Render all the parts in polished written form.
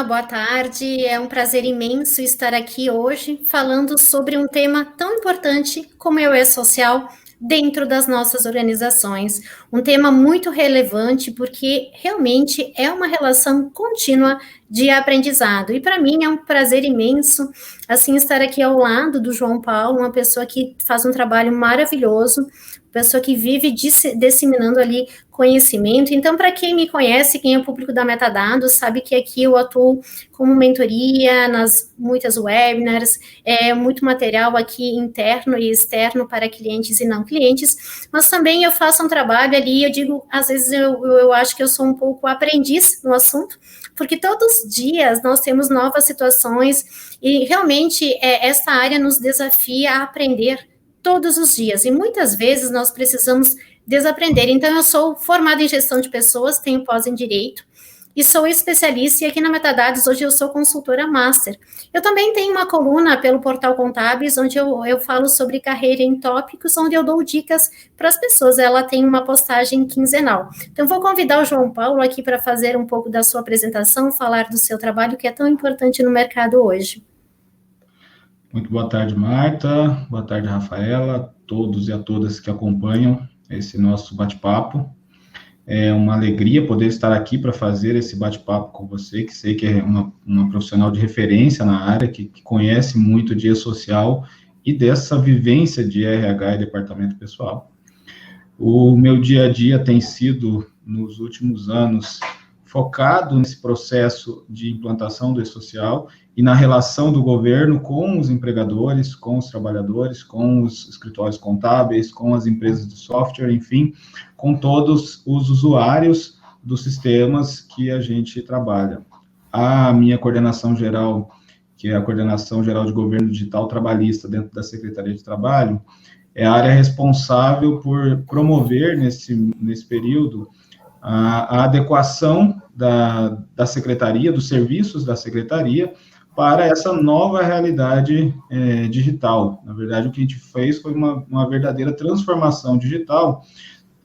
boa tarde. É um prazer imenso estar aqui hoje falando sobre um tema tão importante como é o E-Social dentro das nossas organizações. Um tema muito relevante porque realmente é uma relação contínua de aprendizado. E para mim é um prazer imenso assim estar aqui ao lado do João Paulo, uma pessoa que faz um trabalho maravilhoso, pessoa que vive disseminando ali conhecimento. Então, para quem me conhece, quem é o público da Metadados, sabe que aqui eu atuo como mentoria nas muitas webinars, muito material aqui interno e externo para clientes e não clientes, mas também eu faço um trabalho ali, eu digo, às vezes eu acho que eu sou um pouco aprendiz no assunto, porque todos os dias nós temos novas situações e realmente essa área nos desafia a aprender todos os dias, e muitas vezes nós precisamos desaprender. Então, eu sou formada em gestão de pessoas, tenho pós em Direito, e sou especialista, e aqui na Metadados, hoje eu sou consultora Master. Eu também tenho uma coluna pelo Portal Contábeis, onde eu falo sobre carreira em tópicos, onde eu dou dicas para as pessoas, ela tem uma postagem quinzenal. Então, vou convidar o João Paulo aqui para fazer um pouco da sua apresentação, falar do seu trabalho, que é tão importante no mercado hoje. Muito boa tarde, Marta. Boa tarde, Rafaela, a todos e a todas que acompanham esse nosso bate-papo. É uma alegria poder estar aqui para fazer esse bate-papo com você, que sei que é uma profissional de referência na área, que conhece muito de E-Social e dessa vivência de RH e departamento pessoal. O meu dia a dia tem sido, nos últimos anos, focado nesse processo de implantação do E-Social e na relação do governo com os empregadores, com os trabalhadores, com os escritórios contábeis, com as empresas de software, enfim, com todos os usuários dos sistemas que a gente trabalha. A minha coordenação geral, que é a Coordenação Geral de Governo Digital Trabalhista dentro da Secretaria de Trabalho, é a área responsável por promover, nesse período, a adequação da secretaria, dos serviços da secretaria, para essa nova realidade digital. Na verdade, o que a gente fez foi uma verdadeira transformação digital,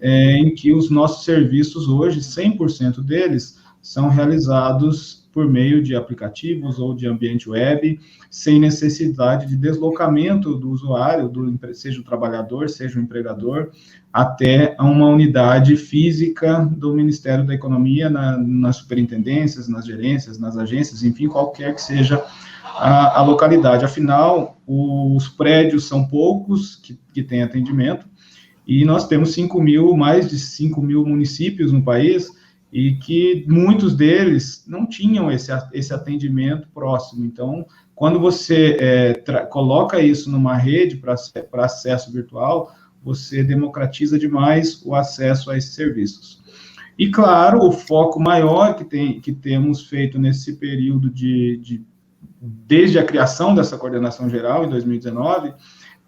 em que os nossos serviços hoje, 100% deles, são realizados por meio de aplicativos ou de ambiente web, sem necessidade de deslocamento do usuário, seja o trabalhador, seja o empregador, até uma unidade física do Ministério da Economia, nas superintendências, nas gerências, nas agências, enfim, qualquer que seja a localidade. Afinal, os prédios são poucos que têm atendimento, e nós temos mais de 5 mil municípios no país, e que muitos deles não tinham esse atendimento próximo. Então, quando você coloca isso numa rede para acesso virtual, você democratiza demais o acesso a esses serviços. E, claro, o foco maior que temos feito nesse período desde a criação dessa coordenação geral, em 2019,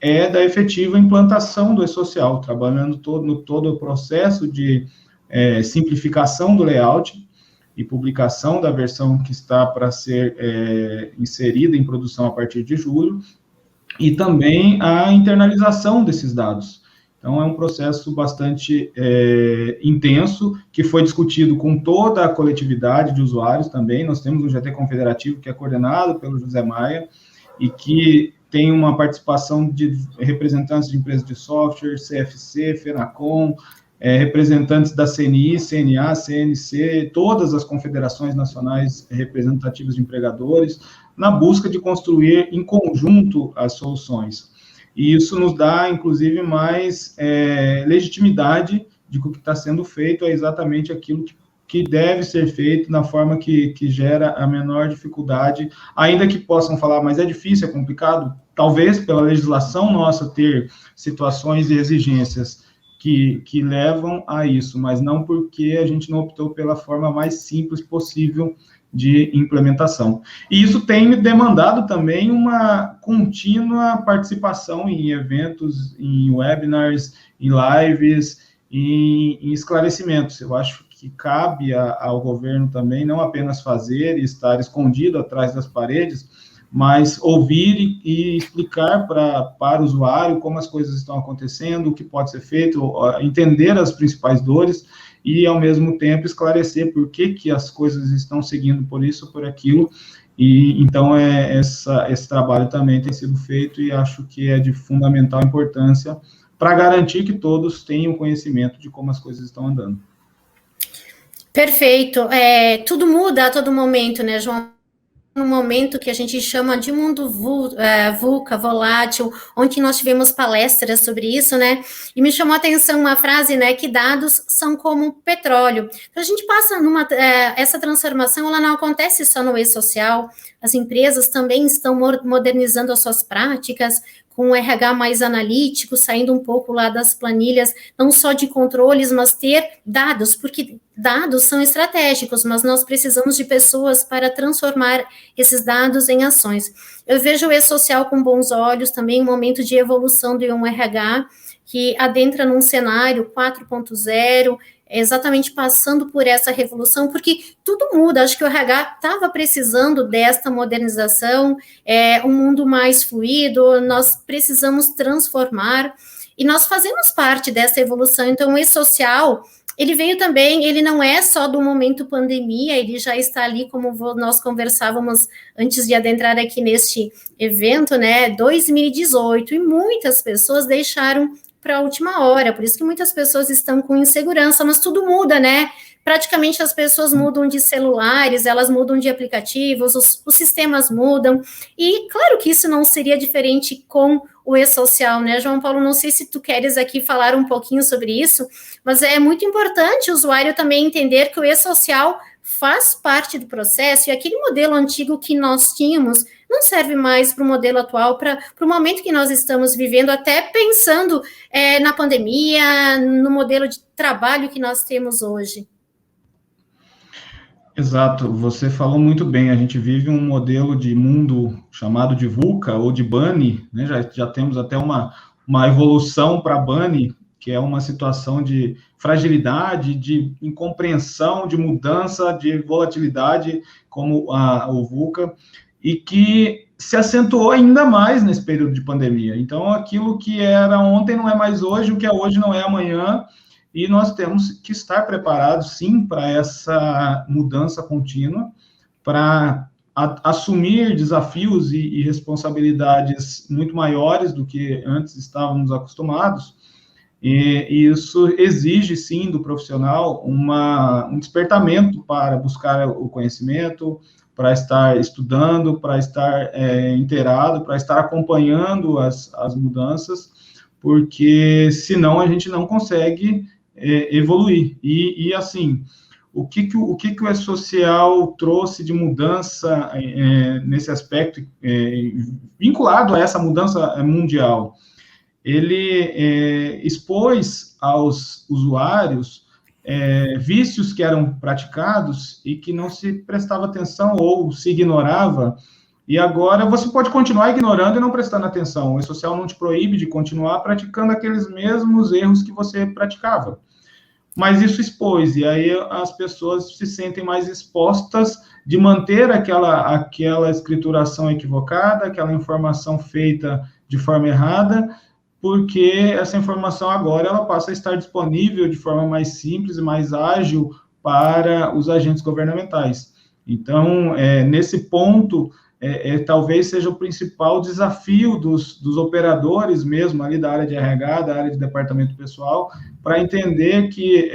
é da efetiva implantação do E-Social, trabalhando no todo o processo de simplificação do layout e publicação da versão que está para ser inserida em produção a partir de julho, e também a internalização desses dados. Então, é um processo bastante intenso, que foi discutido com toda a coletividade de usuários também. Nós temos um GT Confederativo que é coordenado pelo José Maia, e que tem uma participação de representantes de empresas de software, CFC, FENACOM, representantes da CNI, CNA, CNC, todas as confederações nacionais representativas de empregadores, na busca de construir em conjunto as soluções. E isso nos dá, inclusive, mais legitimidade de que o que está sendo feito é exatamente aquilo que deve ser feito na forma que gera a menor dificuldade, ainda que possam falar, mas é difícil, é complicado, talvez pela legislação nossa ter situações e exigências que levam a isso, mas não porque a gente não optou pela forma mais simples possível de implementação. E isso tem demandado também uma contínua participação em eventos, em webinars, em lives, em esclarecimentos. Eu acho que cabe ao governo também não apenas fazer e estar escondido atrás das paredes, mas ouvir e explicar para o usuário como as coisas estão acontecendo, o que pode ser feito, entender as principais dores e, ao mesmo tempo, esclarecer por que as coisas estão seguindo por isso ou por aquilo. E então esse trabalho também tem sido feito e acho que é de fundamental importância para garantir que todos tenham conhecimento de como as coisas estão andando. Perfeito. Tudo muda a todo momento, né, João? No momento que a gente chama de mundo VUCA, volátil, onde nós tivemos palestras sobre isso, né? E me chamou a atenção uma frase, né? Que dados são como petróleo. Então, a gente passa essa transformação, ela não acontece só no e-social. As empresas também estão modernizando as suas práticas, com um RH mais analítico, saindo um pouco lá das planilhas, não só de controles, mas ter dados, porque dados são estratégicos, mas nós precisamos de pessoas para transformar esses dados em ações. Eu vejo o e-social com bons olhos, também um momento de evolução de um RH, que adentra num cenário 4.0, exatamente passando por essa revolução, porque tudo muda, acho que o RH estava precisando desta modernização, um mundo mais fluido, nós precisamos transformar, e nós fazemos parte dessa evolução, então o e-social, ele veio também, ele não é só do momento pandemia, ele já está ali, como nós conversávamos antes de adentrar aqui neste evento, né, 2018, e muitas pessoas deixaram para a última hora, por isso que muitas pessoas estão com insegurança, mas tudo muda, né? Praticamente as pessoas mudam de celulares, elas mudam de aplicativos, os sistemas mudam, e claro que isso não seria diferente com o e-social, né, João Paulo? Não sei se tu queres aqui falar um pouquinho sobre isso, mas é muito importante o usuário também entender que o e-social faz parte do processo, e aquele modelo antigo que nós tínhamos não serve mais para o modelo atual, para o momento que nós estamos vivendo, até pensando na pandemia, no modelo de trabalho que nós temos hoje. Exato, você falou muito bem, a gente vive um modelo de mundo chamado de VUCA ou de BANI, né? Já temos até uma evolução para BANI, que é uma situação de fragilidade, de incompreensão, de mudança, de volatilidade, como o VUCA, e que se acentuou ainda mais nesse período de pandemia. Então, aquilo que era ontem não é mais hoje, o que é hoje não é amanhã, e nós temos que estar preparados, sim, para essa mudança contínua, para assumir desafios e responsabilidades muito maiores do que antes estávamos acostumados, e isso exige, sim, do profissional um despertamento para buscar o conhecimento, para estar estudando, para estar inteirado, para estar acompanhando as mudanças, porque senão a gente não consegue evoluir. E assim, o que o E-Social trouxe de mudança nesse aspecto, vinculado a essa mudança mundial? Ele expôs aos usuários vícios que eram praticados e que não se prestava atenção ou se ignorava, e agora você pode continuar ignorando e não prestando atenção. O E-Social não te proíbe de continuar praticando aqueles mesmos erros que você praticava. Mas isso expôs, e aí as pessoas se sentem mais expostas de manter aquela escrituração equivocada, aquela informação feita de forma errada, porque essa informação agora ela passa a estar disponível de forma mais simples e mais ágil para os agentes governamentais. Então, nesse ponto, talvez seja o principal desafio dos operadores mesmo, ali da área de RH, da área de departamento pessoal, para entender que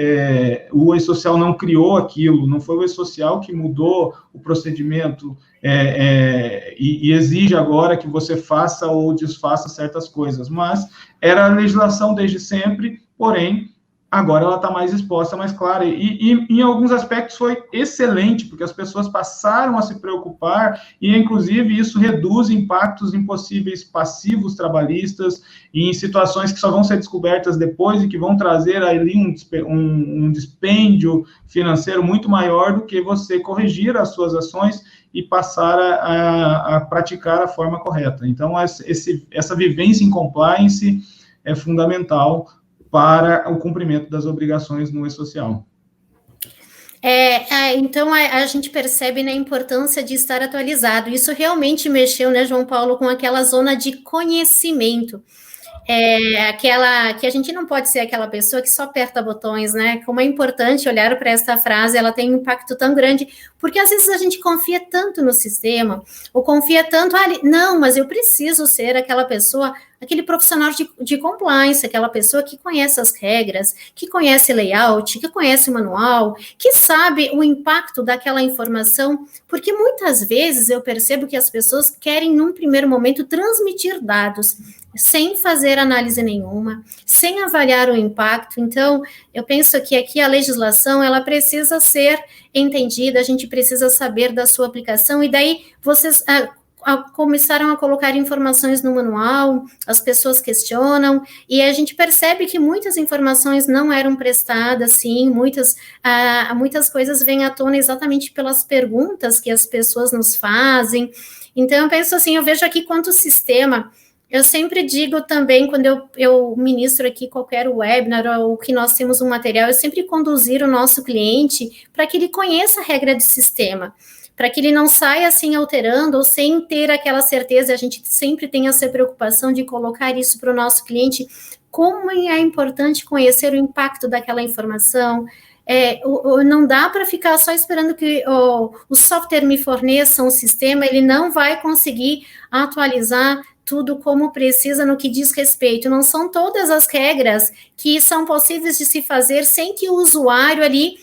o E-Social não criou aquilo, não foi o E-Social que mudou o procedimento e exige agora que você faça ou desfaça certas coisas, mas era a legislação desde sempre, porém, agora ela está mais exposta, mais clara, e em alguns aspectos foi excelente, porque as pessoas passaram a se preocupar, e inclusive isso reduz impactos em possíveis passivos trabalhistas, e em situações que só vão ser descobertas depois, e que vão trazer ali um dispêndio financeiro muito maior do que você corrigir as suas ações e passar a praticar a forma correta. Então, essa vivência em compliance é fundamental para o cumprimento das obrigações no E-Social. Então, a gente percebe, né, a importância de estar atualizado. Isso realmente mexeu, né, João Paulo, com aquela zona de conhecimento. aquela que a gente não pode ser aquela pessoa que só aperta botões, né? Como é importante olhar para esta frase, ela tem um impacto tão grande, porque às vezes a gente confia tanto no sistema, ou confia tanto, não, mas eu preciso ser aquela pessoa, aquele profissional de compliance, aquela pessoa que conhece as regras, que conhece layout, que conhece o manual, que sabe o impacto daquela informação, porque muitas vezes eu percebo que as pessoas querem, num primeiro momento, transmitir dados, sem fazer análise nenhuma, sem avaliar o impacto. Então, eu penso que aqui a legislação, ela precisa ser entendida, a gente precisa saber da sua aplicação, e daí vocês começaram a colocar informações no manual, as pessoas questionam, e a gente percebe que muitas informações não eram prestadas, sim, muitas coisas vêm à tona exatamente pelas perguntas que as pessoas nos fazem. Então, eu penso assim, eu vejo aqui quanto sistema. Eu sempre digo também, quando eu ministro aqui qualquer webinar ou que nós temos um material, eu sempre conduzir o nosso cliente para que ele conheça a regra do sistema, para que ele não saia assim alterando ou sem ter aquela certeza. A gente sempre tem essa preocupação de colocar isso para o nosso cliente, como é importante conhecer o impacto daquela informação. Não dá para ficar só esperando que o software me forneça um sistema, ele não vai conseguir atualizar tudo como precisa no que diz respeito. Não são todas as regras que são possíveis de se fazer sem que o usuário ali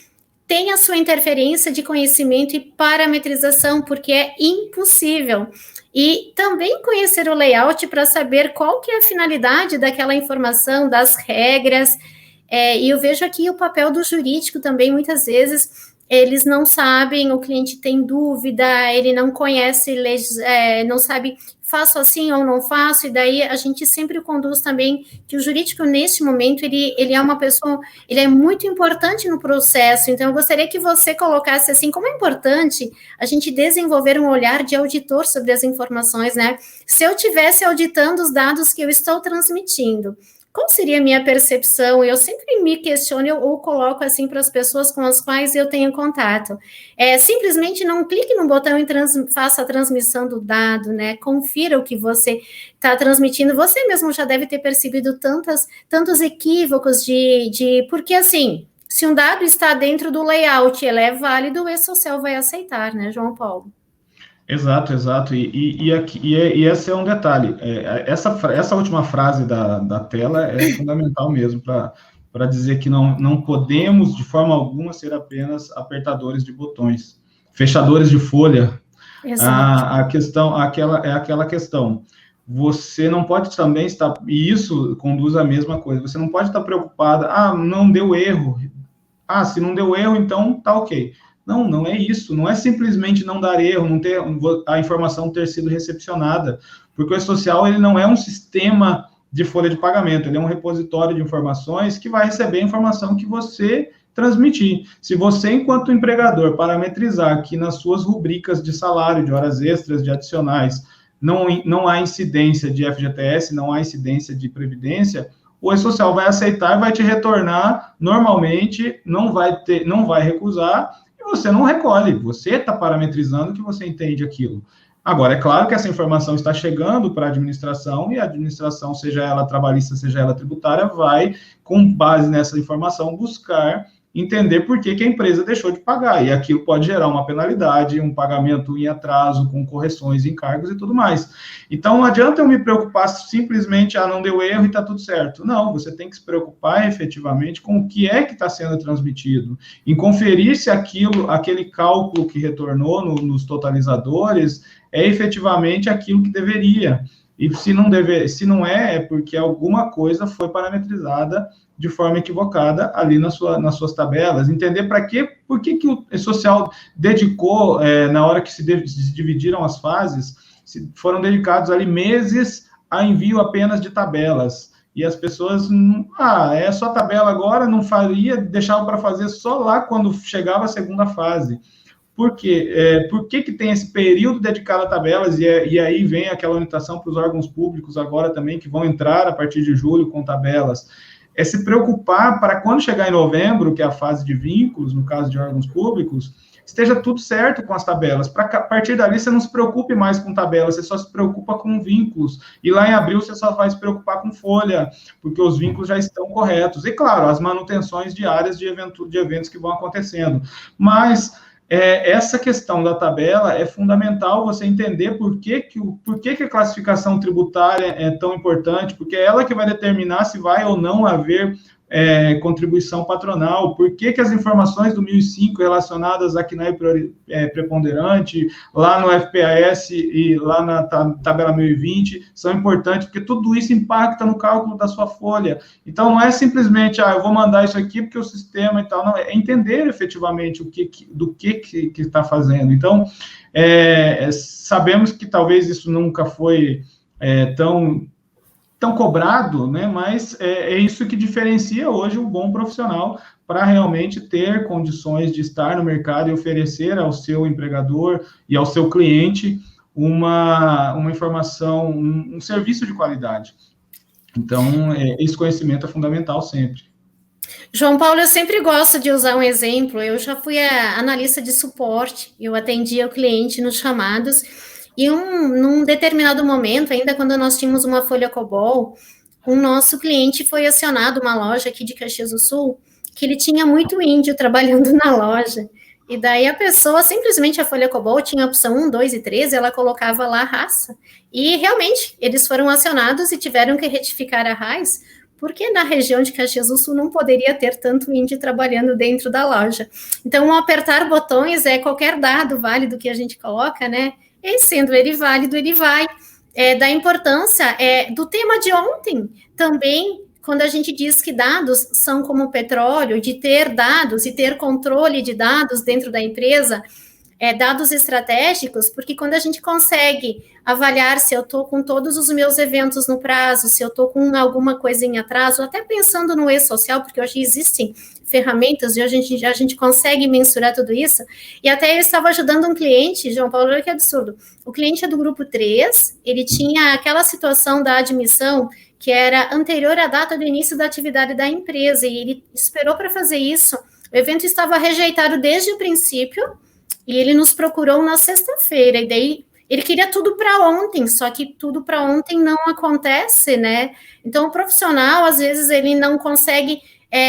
tenha sua interferência de conhecimento e parametrização, porque é impossível. E também conhecer o layout para saber qual que é a finalidade daquela informação, das regras. E eu vejo aqui o papel do jurídico também, muitas vezes eles não sabem, o cliente tem dúvida, ele não conhece, não sabe, faço assim ou não faço, e daí a gente sempre conduz também que o jurídico, neste momento, ele é uma pessoa, ele é muito importante no processo. Então eu gostaria que você colocasse assim, como é importante a gente desenvolver um olhar de auditor sobre as informações, né? Se eu estivesse auditando os dados que eu estou transmitindo, qual seria a minha percepção? Eu sempre me questiono ou coloco assim para as pessoas com as quais eu tenho contato. Simplesmente não clique no botão e faça a transmissão do dado, né? Confira o que você está transmitindo. Você mesmo já deve ter percebido tantos equívocos porque assim, se um dado está dentro do layout, ele é válido, o E-Social vai aceitar, né, João Paulo? Exato. E esse é um detalhe. Essa última frase da tela é fundamental mesmo para dizer que não podemos, de forma alguma, ser apenas apertadores de botões, fechadores de folha. A questão, aquela questão. Você não pode também estar, e isso conduz à mesma coisa, você não pode estar preocupada, não deu erro. Se não deu erro, então tá ok. Não é isso, não é simplesmente não dar erro, não ter a informação ter sido recepcionada, porque o E-Social, ele não é um sistema de folha de pagamento, ele é um repositório de informações que vai receber a informação que você transmitir. Se você, enquanto empregador, parametrizar que nas suas rubricas de salário, de horas extras, de adicionais, não há incidência de FGTS, não há incidência de previdência, o E-Social vai aceitar e vai te retornar normalmente, não vai recusar, você não recolhe, você está parametrizando que você entende aquilo. Agora, é claro que essa informação está chegando para a administração, e a administração, seja ela trabalhista, seja ela tributária, vai, com base nessa informação, buscar entender por que a empresa deixou de pagar, e aquilo pode gerar uma penalidade, um pagamento em atraso, com correções, encargos e tudo mais. Então, não adianta eu me preocupar simplesmente, não deu erro e está tudo certo. Não, você tem que se preocupar efetivamente com o que é que está sendo transmitido, em conferir se aquele cálculo que retornou nos totalizadores é efetivamente aquilo que deveria. E se não é porque alguma coisa foi parametrizada de forma equivocada ali nas suas tabelas. Entender por que o E-Social dedicou, na hora que se dividiram as fases, foram dedicados ali meses a envio apenas de tabelas. E as pessoas, é só tabela agora, não faria, deixava para fazer só lá quando chegava a segunda fase. Por quê? Por que tem esse período dedicado a tabelas, e aí vem aquela orientação para os órgãos públicos agora também, que vão entrar a partir de julho com tabelas. é se preocupar para quando chegar em novembro, que é a fase de vínculos, no caso de órgãos públicos, esteja tudo certo com as tabelas, para que a partir dali você não se preocupe mais com tabelas, você só se preocupa com vínculos, e lá em abril você só vai se preocupar com folha, porque os vínculos já estão corretos, e claro, as manutenções diárias de eventos que vão acontecendo, mas essa questão da tabela é fundamental você entender por que a classificação tributária é tão importante, porque é ela que vai determinar se vai ou não haver contribuição patronal, por que as informações do 1005 relacionadas à CNAE preponderante, lá no FPAS e lá na tabela 1020, são importantes, porque tudo isso impacta no cálculo da sua folha. Então, não é simplesmente, eu vou mandar isso aqui porque o sistema e tal, não, é entender efetivamente do que está fazendo. Então, sabemos que talvez isso nunca foi tão cobrado, né? Mas é isso que diferencia hoje um bom profissional para realmente ter condições de estar no mercado e oferecer ao seu empregador e ao seu cliente uma informação, um serviço de qualidade. Então, esse conhecimento é fundamental sempre. João Paulo, eu sempre gosto de usar um exemplo. Eu já fui analista de suporte, eu atendia o cliente nos chamados. E num determinado momento, ainda quando nós tínhamos uma folha COBOL, o nosso cliente foi acionado, uma loja aqui de Caxias do Sul, que ele tinha muito índio trabalhando na loja. E daí a pessoa, simplesmente a folha COBOL tinha a opção 1, 2 e 3, ela colocava lá a raça. E realmente, eles foram acionados e tiveram que retificar a RAIS, porque na região de Caxias do Sul não poderia ter tanto índio trabalhando dentro da loja. Então, apertar botões qualquer dado válido que a gente coloca, né? E sendo ele válido, ele vai. Da importância do tema de ontem, também, quando a gente diz que dados são como petróleo, de ter dados e ter controle de dados dentro da empresa, dados estratégicos, porque quando a gente consegue avaliar se eu estou com todos os meus eventos no prazo, se eu estou com alguma coisa em atraso, até pensando no e-social, porque hoje existem ferramentas e a gente consegue mensurar tudo isso, e até eu estava ajudando um cliente, João Paulo, olha que absurdo, o cliente é do grupo 3, ele tinha aquela situação da admissão que era anterior à data do início da atividade da empresa, e ele esperou para fazer isso, o evento estava rejeitado desde o princípio, e ele nos procurou na sexta-feira, e daí ele queria tudo para ontem, só que tudo para ontem não acontece, né? Então, o profissional, às vezes, ele não consegue,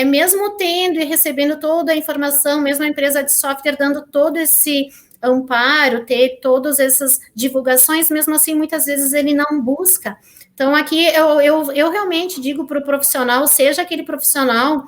mesmo tendo e recebendo toda a informação, mesmo a empresa de software dando todo esse amparo, ter todas essas divulgações, mesmo assim, muitas vezes ele não busca. Então, aqui eu realmente digo para o profissional, seja aquele profissional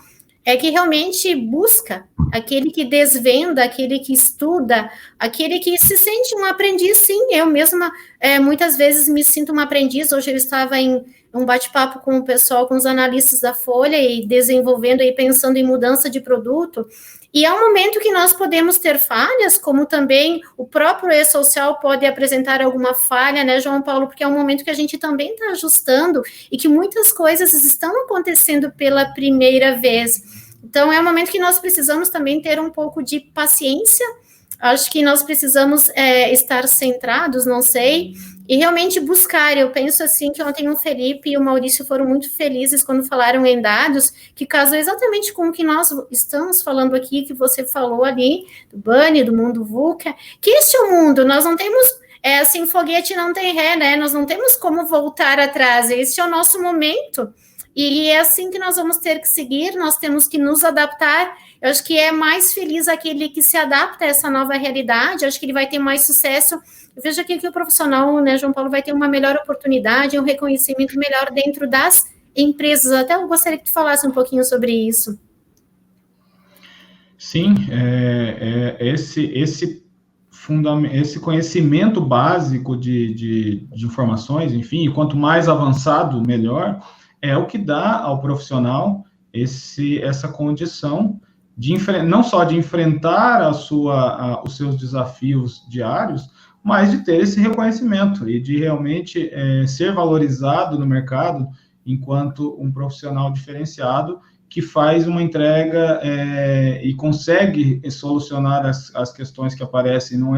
que realmente busca, aquele que desvenda, aquele que estuda, aquele que se sente um aprendiz, sim, eu mesma muitas vezes me sinto uma aprendiz, hoje eu estava em um bate-papo com o pessoal, com os analistas da Folha, e desenvolvendo e pensando em mudança de produto, e é um momento que nós podemos ter falhas, como também o próprio e-social pode apresentar alguma falha, né, João Paulo, porque é um momento que a gente também está ajustando, e que muitas coisas estão acontecendo pela primeira vez. Então, é um momento que nós precisamos também ter um pouco de paciência, acho que nós precisamos estar centrados, não sei, e realmente buscar. Eu penso assim que ontem o Felipe e o Maurício foram muito felizes quando falaram em dados, que casam exatamente com o que nós estamos falando aqui, que você falou ali, do Bunny, do mundo VUCA, que este é o mundo, nós não temos, assim, foguete não tem ré, né, nós não temos como voltar atrás, este é o nosso momento, e é assim que nós vamos ter que seguir, nós temos que nos adaptar. Eu acho que é mais feliz aquele que se adapta a essa nova realidade, eu acho que ele vai ter mais sucesso. Eu vejo aqui que o profissional, né, João Paulo, vai ter uma melhor oportunidade, um reconhecimento melhor dentro das empresas. Até eu gostaria que tu falasse um pouquinho sobre isso. Sim, esse conhecimento básico de informações, enfim, e quanto mais avançado, melhor, é o que dá ao profissional essa condição de não só de enfrentar os seus desafios diários, mas de ter esse reconhecimento e de realmente ser valorizado no mercado enquanto um profissional diferenciado que faz uma entrega e consegue solucionar as questões que aparecem, não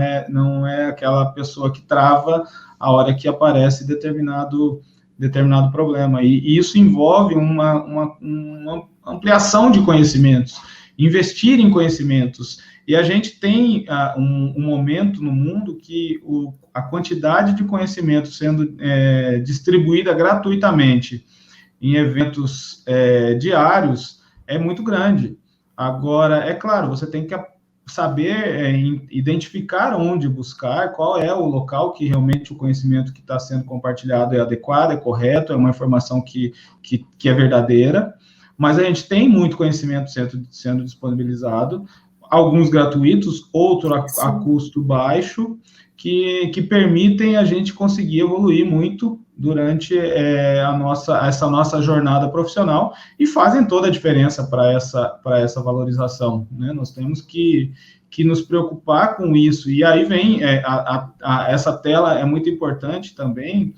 é aquela pessoa que trava a hora que aparece determinado determinado problema. E isso envolve uma ampliação de conhecimentos, investir em conhecimentos. E a gente tem um momento no mundo que a quantidade de conhecimento sendo distribuída gratuitamente em eventos diários é muito grande. Agora, é claro, você tem que saber identificar onde buscar, qual é o local que realmente o conhecimento que está sendo compartilhado é adequado, é correto, é uma informação que é verdadeira, mas a gente tem muito conhecimento sendo disponibilizado, alguns gratuitos, outros a custo baixo, que permitem a gente conseguir evoluir muito durante essa nossa jornada profissional e fazem toda a diferença para essa valorização, né? Nós temos que nos preocupar com isso. E aí vem, essa tela é muito importante também,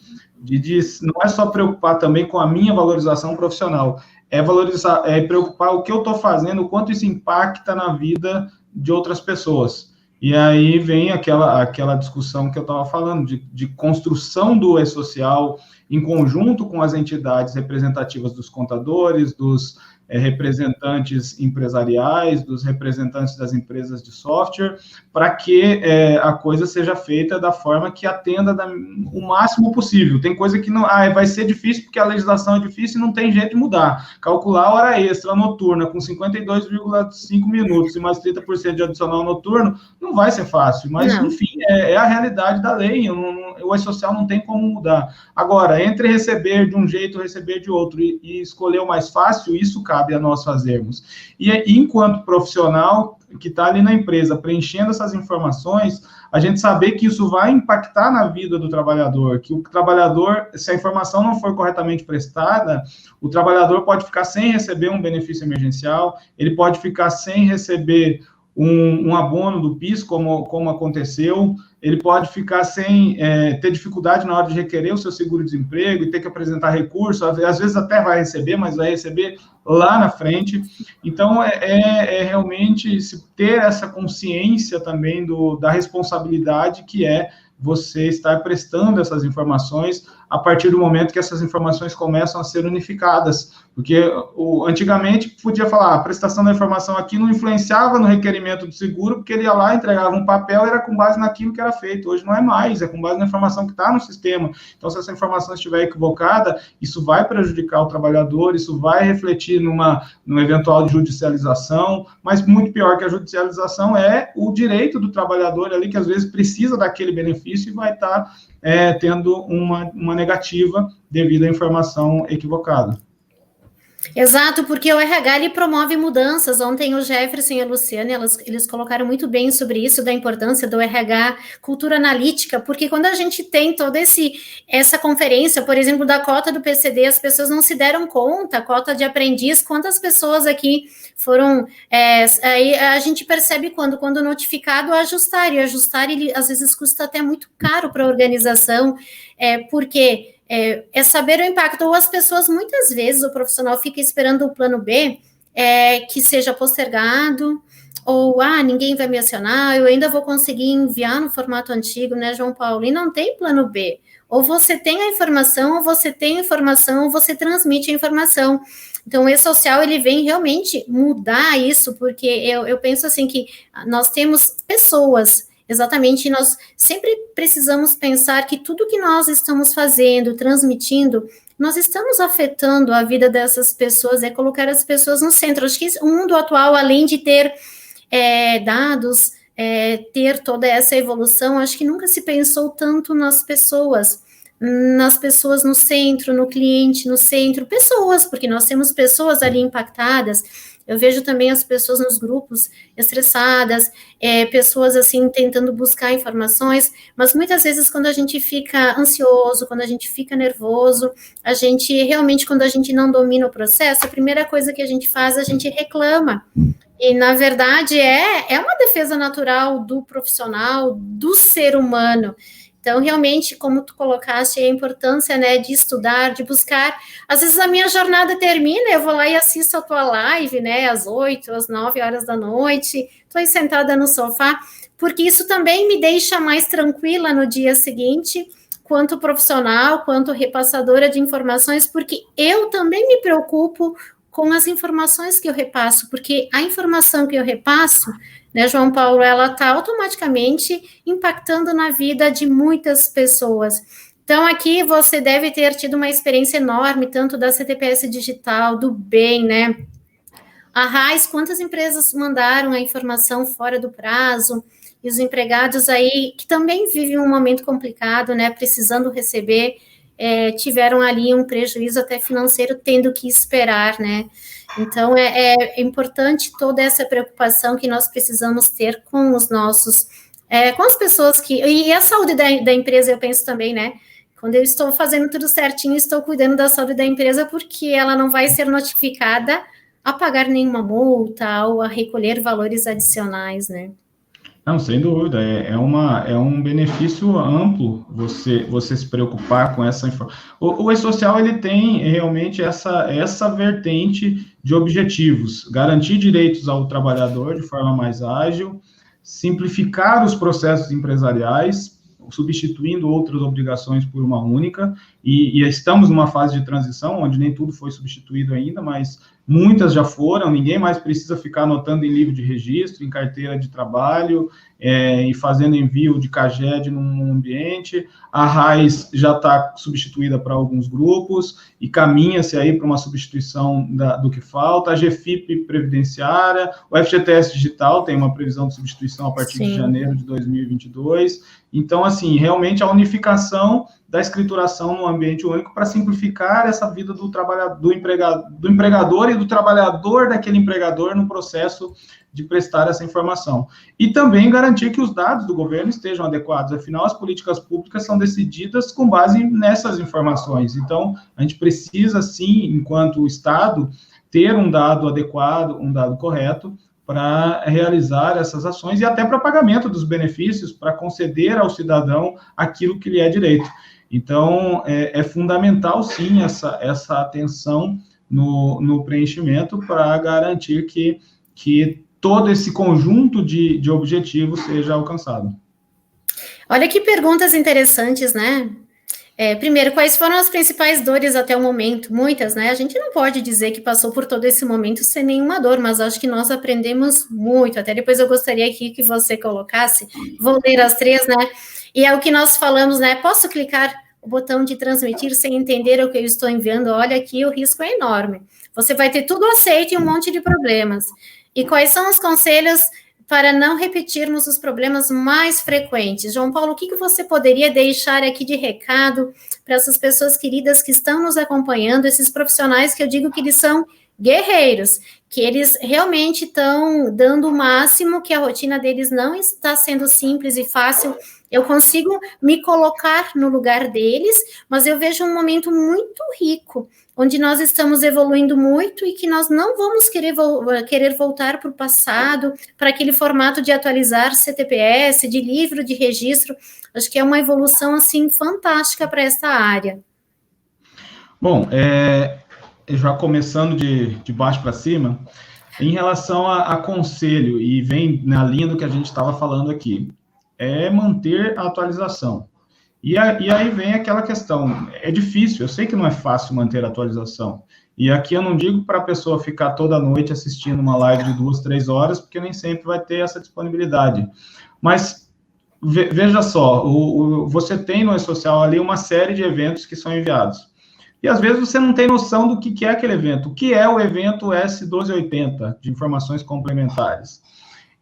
não é só preocupar também com a minha valorização profissional, é preocupar o que eu estou fazendo, o quanto isso impacta na vida de outras pessoas. E aí vem aquela discussão que eu estava falando, de construção do e-social em conjunto com as entidades representativas dos contadores, dos representantes empresariais, dos representantes das empresas de software, para que a coisa seja feita da forma que atenda o máximo possível. Tem coisa que não vai ser difícil porque a legislação é difícil e não tem jeito de mudar. Calcular a hora extra noturna com 52,5 minutos e mais 30% de adicional noturno não vai ser fácil, mas, enfim, é a realidade da lei. O e-social não tem como mudar. Agora, entre receber de um jeito e receber de outro e escolher o mais fácil, isso cabe a nós fazermos. E enquanto profissional que está ali na empresa preenchendo essas informações, a gente saber que isso vai impactar na vida do trabalhador, que o trabalhador, se a informação não for corretamente prestada, o trabalhador pode ficar sem receber um benefício emergencial, ele pode ficar sem receber um abono do PIS, como aconteceu, ele pode ficar sem ter dificuldade na hora de requerer o seu seguro-desemprego e ter que apresentar recurso, às vezes até vai receber, mas vai receber lá na frente. Então, realmente se ter essa consciência também da responsabilidade que é você estar prestando essas informações a partir do momento que essas informações começam a ser unificadas, porque antigamente podia falar, a prestação da informação aqui não influenciava no requerimento do seguro, porque ele ia lá, entregava um papel, era com base naquilo que era feito. Hoje não é mais, é com base na informação que está no sistema. Então, se essa informação estiver equivocada, isso vai prejudicar o trabalhador, isso vai refletir numa eventual judicialização, mas muito pior que a judicialização é o direito do trabalhador ali, que às vezes precisa daquele benefício e vai estar tendo uma negativa devido à informação equivocada. Exato, porque o RH ele promove mudanças. Ontem o Jefferson e a Luciane, eles colocaram muito bem sobre isso, da importância do RH, cultura analítica, porque quando a gente tem toda essa conferência, por exemplo, da cota do PCD, as pessoas não se deram conta, a cota de aprendiz, quantas pessoas aqui foram, aí a gente percebe quando notificado ajustar, e ajustar ele às vezes custa até muito caro para a organização, porque saber o impacto, ou as pessoas, muitas vezes, o profissional fica esperando o plano B, que seja postergado, ou, ninguém vai me acionar, eu ainda vou conseguir enviar no formato antigo, né, João Paulo? E não tem plano B. Ou você tem a informação, ou você tem a informação, ou você transmite a informação. Então, o e-social, ele vem realmente mudar isso, porque eu penso assim que nós temos pessoas. Exatamente, nós sempre precisamos pensar que tudo que nós estamos fazendo, transmitindo, nós estamos afetando a vida dessas pessoas, colocar as pessoas no centro. Acho que o mundo atual, além de ter dados, ter toda essa evolução, acho que nunca se pensou tanto nas pessoas no centro, no cliente, no centro, pessoas, porque nós temos pessoas ali impactadas. Eu vejo também as pessoas nos grupos estressadas, pessoas assim tentando buscar informações, mas muitas vezes quando a gente fica ansioso, quando a gente fica nervoso, a gente realmente, quando a gente não domina o processo, a primeira coisa que a gente faz, a gente reclama. E, na verdade, é uma defesa natural do profissional, do ser humano. Então, realmente, como tu colocaste, a importância, né, de estudar, de buscar. Às vezes a minha jornada termina, eu vou lá e assisto a tua live, né, às 8, às 9 horas da noite, estou aí sentada no sofá, porque isso também me deixa mais tranquila no dia seguinte, quanto profissional, quanto repassadora de informações, porque eu também me preocupo com as informações que eu repasso, porque a informação que eu repasso, né, João Paulo, ela está automaticamente impactando na vida de muitas pessoas. Então, aqui você deve ter tido uma experiência enorme, tanto da CTPS Digital, do BEM, né? A RAIS, quantas empresas mandaram a informação fora do prazo, e os empregados aí, que também vivem um momento complicado, né, precisando receber, tiveram ali um prejuízo até financeiro, tendo que esperar, né? Então, é importante toda essa preocupação que nós precisamos ter com os nossos, com as pessoas que... E a saúde da empresa, eu penso também, né? Quando eu estou fazendo tudo certinho, estou cuidando da saúde da empresa, porque ela não vai ser notificada a pagar nenhuma multa ou a recolher valores adicionais, né? Não, sem dúvida, é um benefício amplo você se preocupar com essa informação. O E-Social, ele tem realmente essa vertente de objetivos, garantir direitos ao trabalhador de forma mais ágil, simplificar os processos empresariais, substituindo outras obrigações por uma única, e estamos numa fase de transição, onde nem tudo foi substituído ainda, mas muitas já foram, ninguém mais precisa ficar anotando em livro de registro, em carteira de trabalho, e fazendo envio de CAGED num ambiente. A RAIS já está substituída para alguns grupos, e caminha-se aí para uma substituição do que falta. A GFIP previdenciária, o FGTS digital tem uma previsão de substituição a partir de janeiro de 2022. Então, assim, realmente a unificação da escrituração no ambiente único para simplificar essa vida do trabalhador, do empregador e do trabalhador daquele empregador no processo de prestar essa informação. E também garantir que os dados do governo estejam adequados, afinal, as políticas públicas são decididas com base nessas informações. Então, a gente precisa, sim, enquanto Estado, ter um dado adequado, um dado correto, para realizar essas ações e até para pagamento dos benefícios, para conceder ao cidadão aquilo que lhe é direito. Então, é fundamental, sim, essa atenção no preenchimento para garantir que todo esse conjunto de objetivos seja alcançado. Olha que perguntas interessantes, né? Primeiro, quais foram as principais dores até o momento? Muitas, né? A gente não pode dizer que passou por todo esse momento sem nenhuma dor, mas acho que nós aprendemos muito. Até depois eu gostaria aqui que você colocasse, vou ler as 3, né? E é o que nós falamos, né? Posso clicar o botão de transmitir sem entender o que eu estou enviando? Olha aqui, o risco é enorme. Você vai ter tudo aceito e um monte de problemas. E quais são os conselhos para não repetirmos os problemas mais frequentes? João Paulo, o que você poderia deixar aqui de recado para essas pessoas queridas que estão nos acompanhando, esses profissionais que eu digo que eles são guerreiros, que eles realmente estão dando o máximo, que a rotina deles não está sendo simples e fácil. Eu consigo me colocar no lugar deles, mas eu vejo um momento muito rico, onde nós estamos evoluindo muito e que nós não vamos querer voltar para o passado, para aquele formato de atualizar CTPS, de livro de registro. Acho que é uma evolução, assim, fantástica para esta área. Bom, já começando de baixo para cima, em relação a conselho, e vem na linha do que a gente estava falando aqui, é manter a atualização. E aí vem aquela questão, é difícil, eu sei que não é fácil manter a atualização, e aqui eu não digo para a pessoa ficar toda noite assistindo uma live de 2, 3 horas, porque nem sempre vai ter essa disponibilidade, mas veja só, você tem no E-Social ali uma série de eventos que são enviados, e às vezes você não tem noção do que é aquele evento, o que é o evento S1280, de informações complementares.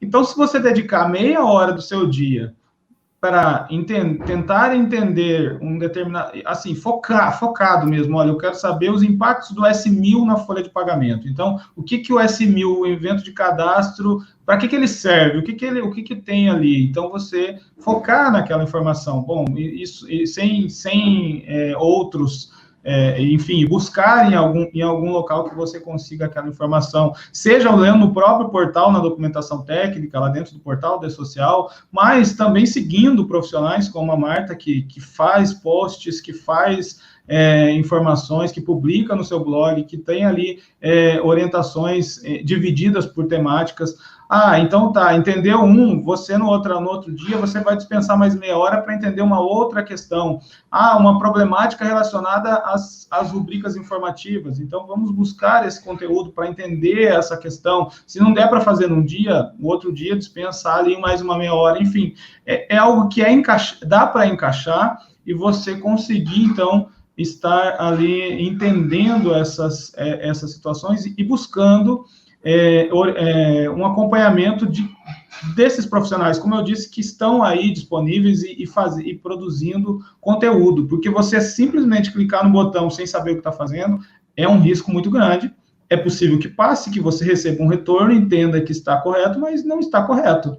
Então, se você dedicar meia hora do seu dia para tentar entender um determinado, assim, focado mesmo, olha, eu quero saber os impactos do S1000 na folha de pagamento. Então, o que o S1000, o evento de cadastro, para que ele serve, o que tem ali? Então, você focar naquela informação. Bom, isso sem outros... enfim, buscar em algum local que você consiga aquela informação, seja lendo no próprio portal, na documentação técnica, lá dentro do portal do E-Social, mas também seguindo profissionais como a Marta, que faz posts, que faz informações, que publica no seu blog, que tem ali orientações divididas por temáticas. Então tá, entendeu você no outro dia, você vai dispensar mais meia hora para entender uma outra questão. Uma problemática relacionada às rubricas informativas. Então, vamos buscar esse conteúdo para entender essa questão. Se não der para fazer num dia, o outro dia dispensar ali mais uma meia hora. Enfim, é algo que dá para encaixar e você conseguir, então, estar ali entendendo essas situações e buscando um acompanhamento desses profissionais, como eu disse, que estão aí disponíveis e produzindo conteúdo, porque você simplesmente clicar no botão sem saber o que está fazendo é um risco muito grande. É possível que passe, que você receba um retorno, entenda que está correto, mas não está correto.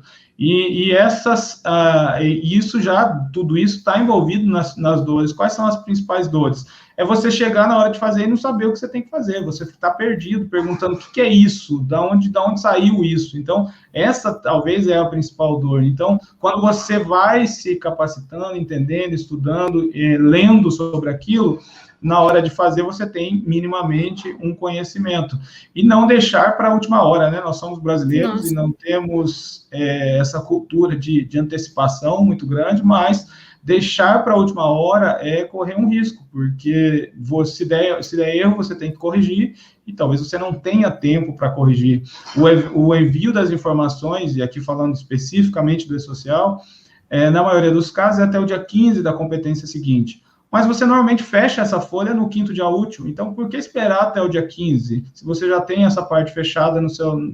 Tudo isso está envolvido nas dores. Quais são as principais dores? É você chegar na hora de fazer e não saber o que você tem que fazer. Você está perdido, perguntando o que é isso, da onde saiu isso. Então, essa talvez é a principal dor. Então, quando você vai se capacitando, entendendo, estudando, lendo sobre aquilo, na hora de fazer, você tem minimamente um conhecimento. E não deixar para a última hora, né? Nós somos brasileiros e não temos essa cultura de antecipação muito grande, mas deixar para a última hora é correr um risco, porque se der erro, você tem que corrigir, e talvez você não tenha tempo para corrigir. O envio das informações, e aqui falando especificamente do E-Social, na maioria dos casos é até o dia 15 da competência seguinte. Mas você normalmente fecha essa folha no 5º dia útil. Então, por que esperar até o dia 15? Se você já tem essa parte fechada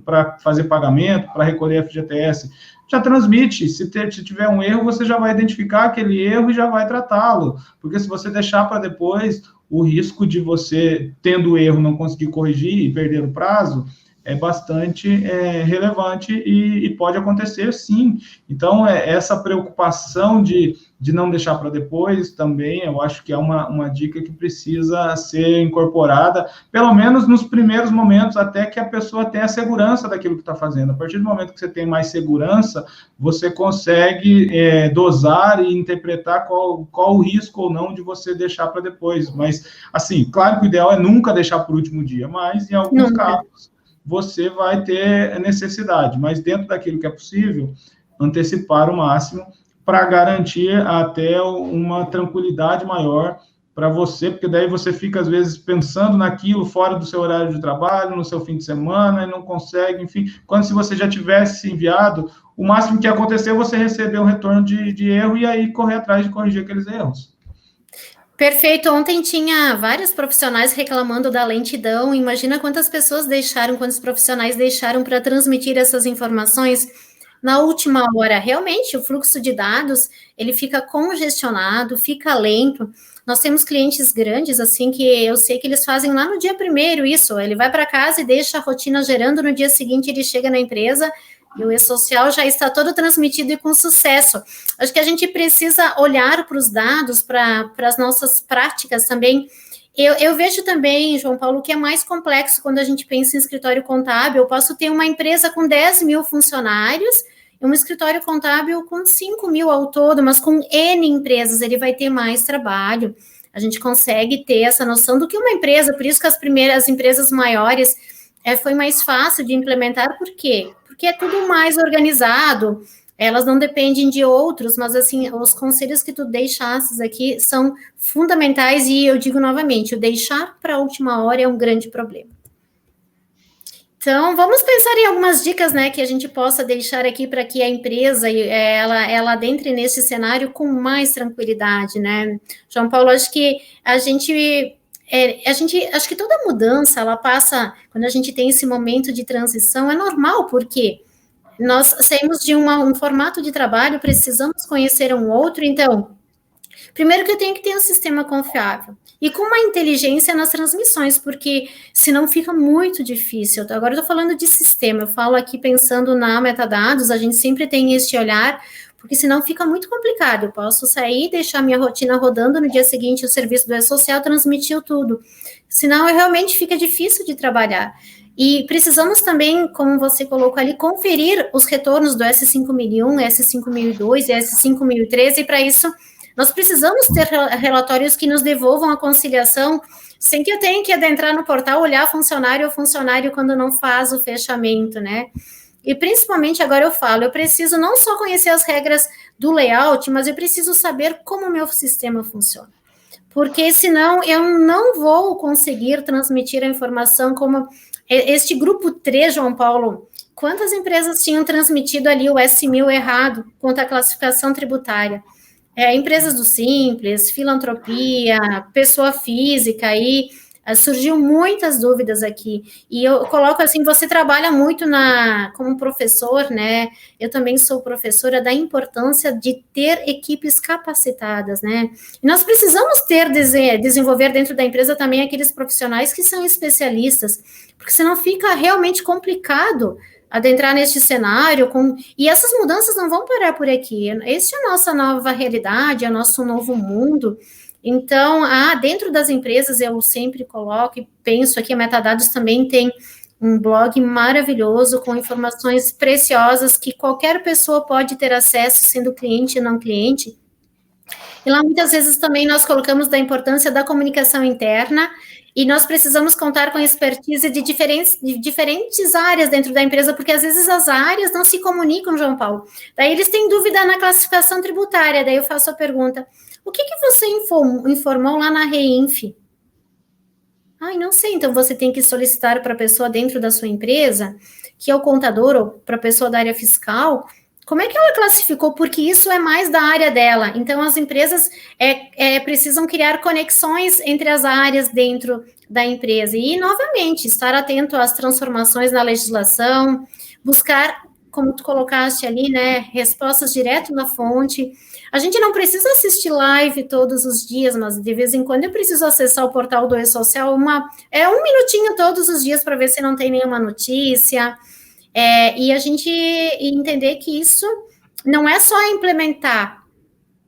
para fazer pagamento, para recolher FGTS, já transmite. Se tiver um erro, você já vai identificar aquele erro e já vai tratá-lo. Porque se você deixar para depois, o risco de você, tendo erro, não conseguir corrigir e perder o prazo é bastante relevante e pode acontecer, sim. Então, essa preocupação de não deixar para depois também, eu acho que é uma dica que precisa ser incorporada, pelo menos nos primeiros momentos, até que a pessoa tenha segurança daquilo que está fazendo. A partir do momento que você tem mais segurança, você consegue dosar e interpretar qual o risco ou não de você deixar para depois. Mas, assim, claro que o ideal é nunca deixar para o último dia, mas em alguns casos você vai ter necessidade, mas dentro daquilo que é possível, antecipar o máximo para garantir até uma tranquilidade maior para você, porque daí você fica, às vezes, pensando naquilo fora do seu horário de trabalho, no seu fim de semana, e não consegue, enfim, quando se você já tivesse enviado, o máximo que aconteceu é você receber um retorno de erro e aí correr atrás de corrigir aqueles erros. Perfeito. Ontem tinha vários profissionais reclamando da lentidão. Imagina quantos profissionais deixaram para transmitir essas informações na última hora. Realmente, o fluxo de dados, ele fica congestionado, fica lento. Nós temos clientes grandes, assim, que eu sei que eles fazem lá no dia 1º isso. Ele vai para casa e deixa a rotina gerando, no dia seguinte ele chega na empresa e o E-Social já está todo transmitido e com sucesso. Acho que a gente precisa olhar para os dados, para as nossas práticas também. Eu vejo também, João Paulo, que é mais complexo quando a gente pensa em escritório contábil. Eu posso ter uma empresa com 10 mil funcionários e um escritório contábil com 5 mil ao todo, mas com N empresas, ele vai ter mais trabalho. A gente consegue ter essa noção do que uma empresa, por isso que as empresas maiores foi mais fácil de implementar. Por quê? Porque é tudo mais organizado, elas não dependem de outros, mas, assim, os conselhos que tu deixasses aqui são fundamentais, e eu digo novamente, o deixar para a última hora é um grande problema. Então, vamos pensar em algumas dicas, né, que a gente possa deixar aqui para que a empresa, ela adentre nesse cenário com mais tranquilidade, né? João Paulo, acho que acho que toda mudança, ela passa, quando a gente tem esse momento de transição, é normal, porque nós saímos de um formato de trabalho, precisamos conhecer um outro, então, primeiro que eu tenho que ter um sistema confiável, e com uma inteligência nas transmissões, porque senão fica muito difícil. Agora eu estou falando de sistema, eu falo aqui pensando na metadados, a gente sempre tem este olhar, porque senão fica muito complicado. Eu posso sair, deixar minha rotina rodando, no dia seguinte o serviço do E-Social transmitiu tudo. Senão realmente fica difícil de trabalhar. E precisamos também, como você colocou ali, conferir os retornos do S5001, S5002 e S5013, e para isso Nós precisamos ter relatórios que nos devolvam a conciliação sem que eu tenha que adentrar no portal, olhar funcionário ou funcionário quando não faz o fechamento, né? E principalmente agora eu preciso não só conhecer as regras do layout, mas eu preciso saber como o meu sistema funciona. Porque senão eu não vou conseguir transmitir a informação como este grupo 3, João Paulo. Quantas empresas tinham transmitido ali o S1000 errado quanto à classificação tributária? Empresas do Simples, filantropia, pessoa física, aí surgiu muitas dúvidas aqui. E eu coloco assim, você trabalha muito como professor, né? Eu também sou professora, da importância de ter equipes capacitadas, né? E nós precisamos desenvolver dentro da empresa também aqueles profissionais que são especialistas, porque senão fica realmente complicado adentrar neste cenário, e essas mudanças não vão parar por aqui. Essa é a nossa nova realidade, é o nosso novo mundo. Então, dentro das empresas, eu sempre coloco e penso aqui, a Metadados também tem um blog maravilhoso, com informações preciosas, que qualquer pessoa pode ter acesso, sendo cliente e não cliente. E lá, muitas vezes, também nós colocamos da importância da comunicação interna, e nós precisamos contar com a expertise de diferentes áreas dentro da empresa, porque às vezes as áreas não se comunicam, João Paulo. Daí eles têm dúvida na classificação tributária, daí eu faço a pergunta, o que você informou lá na REINF? Não sei, então você tem que solicitar para a pessoa dentro da sua empresa, que é o contador, ou para a pessoa da área fiscal, como é que ela classificou? Porque isso é mais da área dela. Então, as empresas precisam criar conexões entre as áreas dentro da empresa. E, novamente, estar atento às transformações na legislação, buscar, como tu colocaste ali, né, respostas direto na fonte. A gente não precisa assistir live todos os dias, mas de vez em quando eu preciso acessar o portal do E-Social, um minutinho todos os dias para ver se não tem nenhuma notícia. E a gente entender que isso não é só implementar,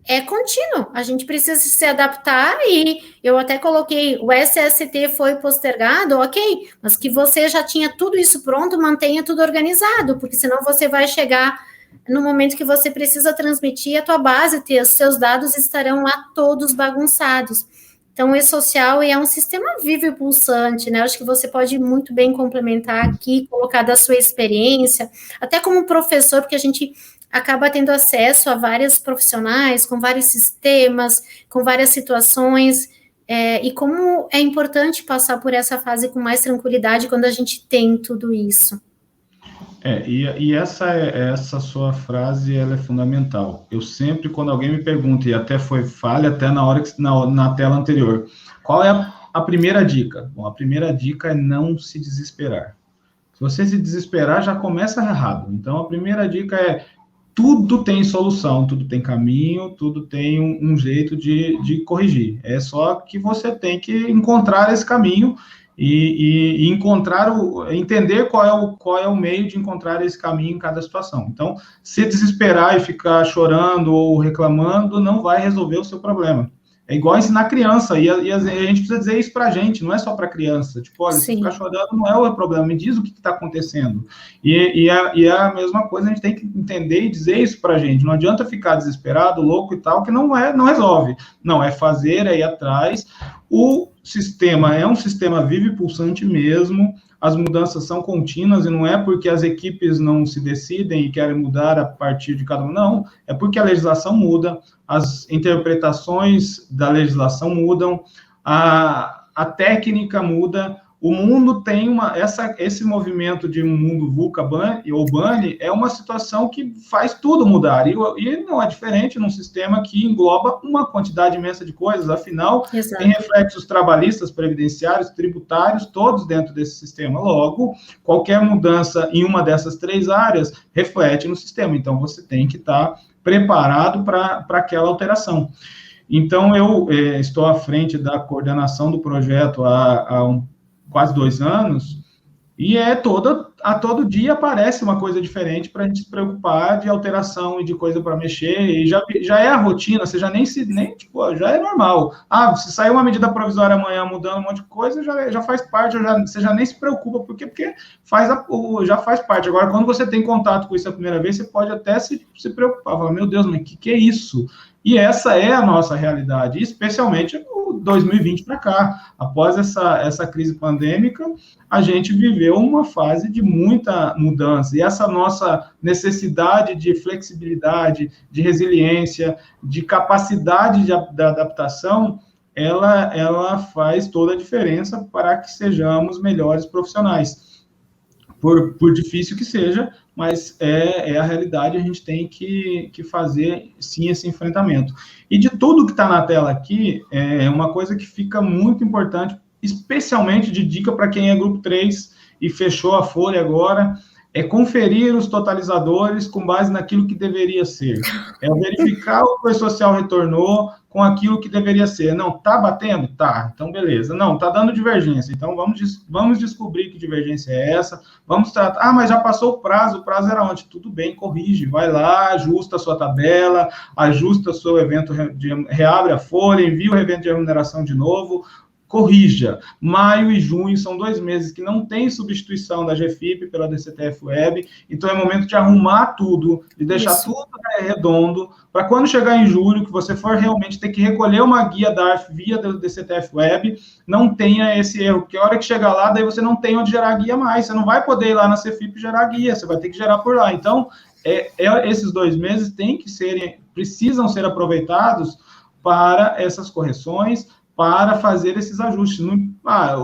é contínuo, a gente precisa se adaptar, e eu até coloquei, o SST foi postergado, ok, mas que você já tinha tudo isso pronto, mantenha tudo organizado, porque senão você vai chegar no momento que você precisa transmitir a tua base, os seus dados estarão lá todos bagunçados. Então, o E-Social é um sistema vivo e pulsante, né? Acho que você pode muito bem complementar aqui, colocar da sua experiência, até como professor, porque a gente acaba tendo acesso a vários profissionais, com vários sistemas, com várias situações, e como é importante passar por essa fase com mais tranquilidade quando a gente tem tudo isso. E essa sua frase, ela é fundamental. Eu sempre, quando alguém me pergunta, e até foi falha até na tela anterior, qual é a primeira dica? Bom, a primeira dica é não se desesperar. Se você se desesperar, já começa errado. Então, a primeira dica é, tudo tem solução, tudo tem caminho, tudo tem um jeito de corrigir. É só que você tem que encontrar esse caminho e entender qual é o meio de encontrar esse caminho em cada situação. Então, se desesperar e ficar chorando ou reclamando, não vai resolver o seu problema. É igual ensinar criança, e a gente precisa dizer isso pra gente, não é só pra criança. Tipo, olha, se ficar chorando não é o problema, me diz o que está acontecendo. E a mesma coisa, a gente tem que entender e dizer isso pra gente. Não adianta ficar desesperado, louco e tal, que não resolve. Não, é fazer, é ir atrás. O sistema é um sistema vivo e pulsante mesmo, as mudanças são contínuas, e não é porque as equipes não se decidem e querem mudar a partir de cada um, não, é porque a legislação muda, as interpretações da legislação mudam, a técnica muda, o mundo tem esse movimento de um mundo VUCA ou BANI é uma situação que faz tudo mudar, e não é diferente num sistema que engloba uma quantidade imensa de coisas, afinal, Exato. Tem reflexos trabalhistas, previdenciários, tributários, todos dentro desse sistema. Logo, qualquer mudança em uma dessas três áreas reflete no sistema, então você tem que estar preparado para aquela alteração. Então, eu estou à frente da coordenação do projeto há quase 2 anos, e a todo dia aparece uma coisa diferente para a gente se preocupar de alteração e de coisa para mexer, e já é a rotina, você já já é normal. Se sair uma medida provisória amanhã mudando um monte de coisa, já faz parte, você já nem se preocupa, porque já faz parte. Agora, quando você tem contato com isso a primeira vez, você pode até se preocupar, falar, meu Deus, mas o que é isso? E essa é a nossa realidade, especialmente no 2020 para cá. Após essa crise pandêmica, a gente viveu uma fase de muita mudança. E essa nossa necessidade de flexibilidade, de resiliência, de capacidade de adaptação, ela faz toda a diferença para que sejamos melhores profissionais. Por difícil que seja, mas é a realidade, a gente tem que fazer, sim, esse enfrentamento. E de tudo que está na tela aqui, é uma coisa que fica muito importante, especialmente de dica para quem é grupo 3 e fechou a folha agora, é conferir os totalizadores com base naquilo que deveria ser. É verificar o que o E-Social retornou com aquilo que deveria ser. Não, tá batendo? Tá, então beleza. Não, tá dando divergência. Então vamos descobrir que divergência é essa. Vamos tratar. Ah, mas já passou o prazo era onde? Tudo bem, corrige. Vai lá, ajusta a sua tabela, ajusta o seu evento, reabre a folha, envia o evento de remuneração de novo. Corrija. Maio e junho são 2 meses que não tem substituição da GFIP pela DCTF Web, então é momento de arrumar tudo, de deixar tudo redondo, para quando chegar em julho, que você for realmente ter que recolher uma guia da ARF via do DCTF Web, não tenha esse erro, porque a hora que chegar lá, daí você não tem onde gerar guia mais, você não vai poder ir lá na CFIP gerar guia, você vai ter que gerar por lá. Então, esses 2 meses precisam ser aproveitados para essas correções, para fazer esses ajustes.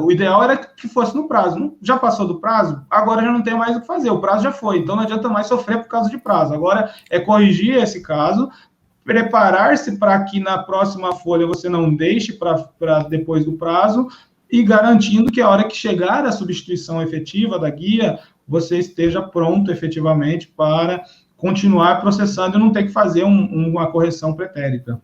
O ideal era que fosse no prazo. Já passou do prazo? Agora já não tem mais o que fazer. O prazo já foi, então não adianta mais sofrer por causa de prazo. Agora é corrigir esse caso, preparar-se para que na próxima folha você não deixe para depois do prazo e garantindo que a hora que chegar a substituição efetiva da guia, você esteja pronto efetivamente para continuar processando e não ter que fazer uma correção pretérita.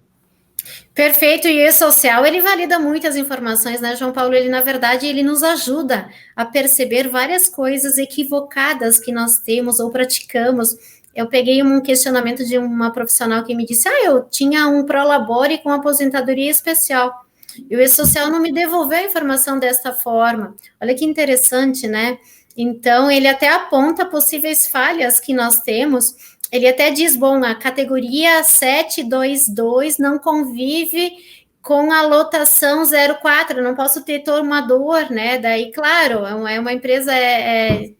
Perfeito, e o E-Social, ele valida muitas informações, né, João Paulo? Ele, na verdade, ele nos ajuda a perceber várias coisas equivocadas que nós temos ou praticamos. Eu peguei um questionamento de uma profissional que me disse, eu tinha um Prolabore com aposentadoria especial, e o E-Social não me devolveu a informação desta forma. Olha que interessante, né? Então, ele até aponta possíveis falhas que nós temos. Ele até diz, a categoria 722 não convive com a lotação 04, eu não posso ter tomador, né? Daí, claro, é uma empresa,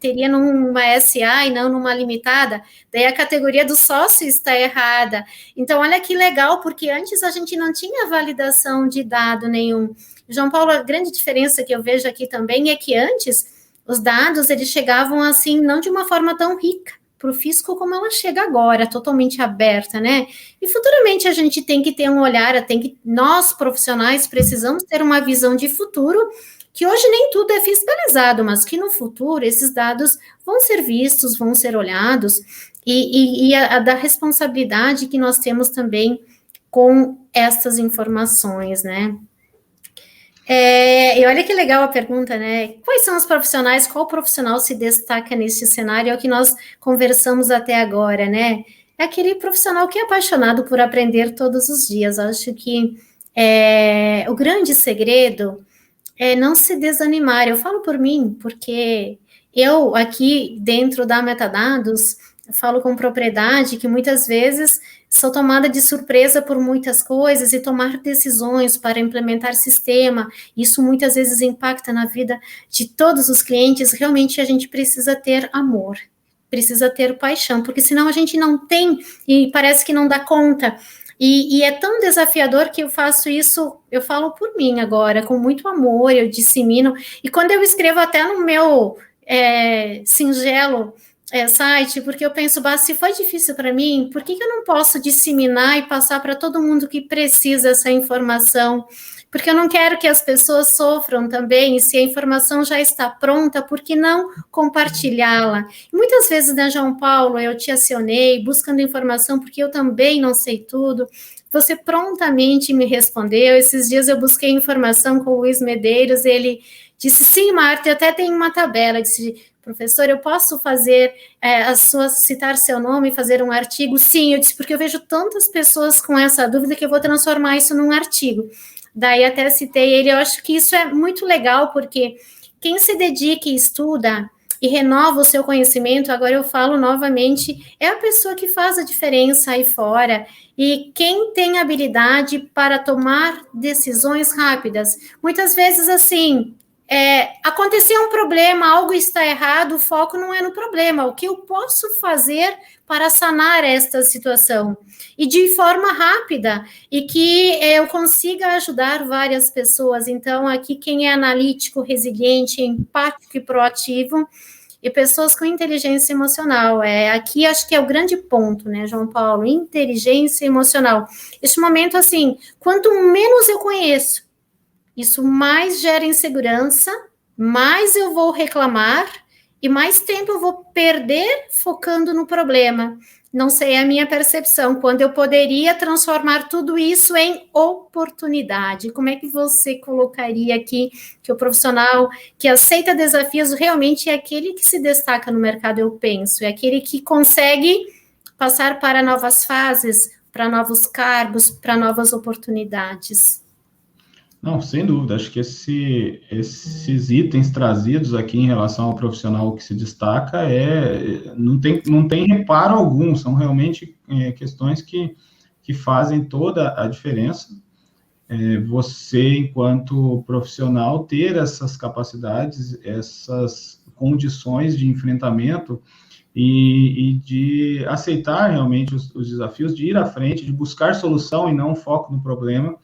teria numa SA e não numa limitada, daí a categoria do sócio está errada. Então, olha que legal, porque antes a gente não tinha validação de dado nenhum. João Paulo, a grande diferença que eu vejo aqui também é que antes os dados, eles chegavam assim, não de uma forma tão rica para o fisco como ela chega agora, totalmente aberta, né? E futuramente a gente tem que ter um olhar, nós profissionais precisamos ter uma visão de futuro, que hoje nem tudo é fiscalizado, mas que no futuro esses dados vão ser vistos, vão ser olhados, e a da responsabilidade que nós temos também com essas informações, né? E olha que legal a pergunta, né? Quais são os profissionais? Qual profissional se destaca neste cenário? É o que nós conversamos até agora, né? É aquele profissional que é apaixonado por aprender todos os dias. Acho que o grande segredo é não se desanimar. Eu falo por mim, porque eu aqui dentro da Metadados, eu falo com propriedade que muitas vezes sou tomada de surpresa por muitas coisas e tomar decisões para implementar sistema, isso muitas vezes impacta na vida de todos os clientes. Realmente a gente precisa ter amor, precisa ter paixão, porque senão a gente não tem e parece que não dá conta. E é tão desafiador que eu faço isso, eu falo por mim agora, com muito amor, eu dissemino, e quando eu escrevo até no meu singelo site, porque eu penso, se foi difícil para mim, por que eu não posso disseminar e passar para todo mundo que precisa essa informação? Porque eu não quero que as pessoas sofram também, e se a informação já está pronta, por que não compartilhá-la? Muitas vezes, né, João Paulo, eu te acionei buscando informação, porque eu também não sei tudo, você prontamente me respondeu. Esses dias eu busquei informação com o Luiz Medeiros, ele disse, sim, Marta, eu até tenho uma tabela, eu disse, professor, eu posso fazer citar seu nome e fazer um artigo? Sim, eu disse, porque eu vejo tantas pessoas com essa dúvida que eu vou transformar isso num artigo. Daí até citei ele, eu acho que isso é muito legal, porque quem se dedica e estuda e renova o seu conhecimento, agora eu falo novamente, é a pessoa que faz a diferença aí fora, e quem tem habilidade para tomar decisões rápidas. Muitas vezes, assim, aconteceu um problema, algo está errado, o foco não é no problema, o que eu posso fazer para sanar esta situação, e de forma rápida, e que eu consiga ajudar várias pessoas. Então, aqui quem é analítico, resiliente, empático e proativo, e pessoas com inteligência emocional. Aqui acho que é o grande ponto, né, João Paulo? Inteligência emocional. Este momento, assim, quanto menos eu conheço, isso mais gera insegurança, mais eu vou reclamar e mais tempo eu vou perder focando no problema. Não sei, é a minha percepção, quando eu poderia transformar tudo isso em oportunidade. Como é que você colocaria aqui que o profissional que aceita desafios realmente é aquele que se destaca no mercado, eu penso, é aquele que consegue passar para novas fases, para novos cargos, para novas oportunidades? Não, sem dúvida. Acho que esses itens trazidos aqui em relação ao profissional que se destaca não tem reparo algum, são realmente questões que fazem toda a diferença. Você, enquanto profissional, ter essas capacidades, essas condições de enfrentamento e de aceitar realmente os desafios, de ir à frente, de buscar solução e não foco no problema,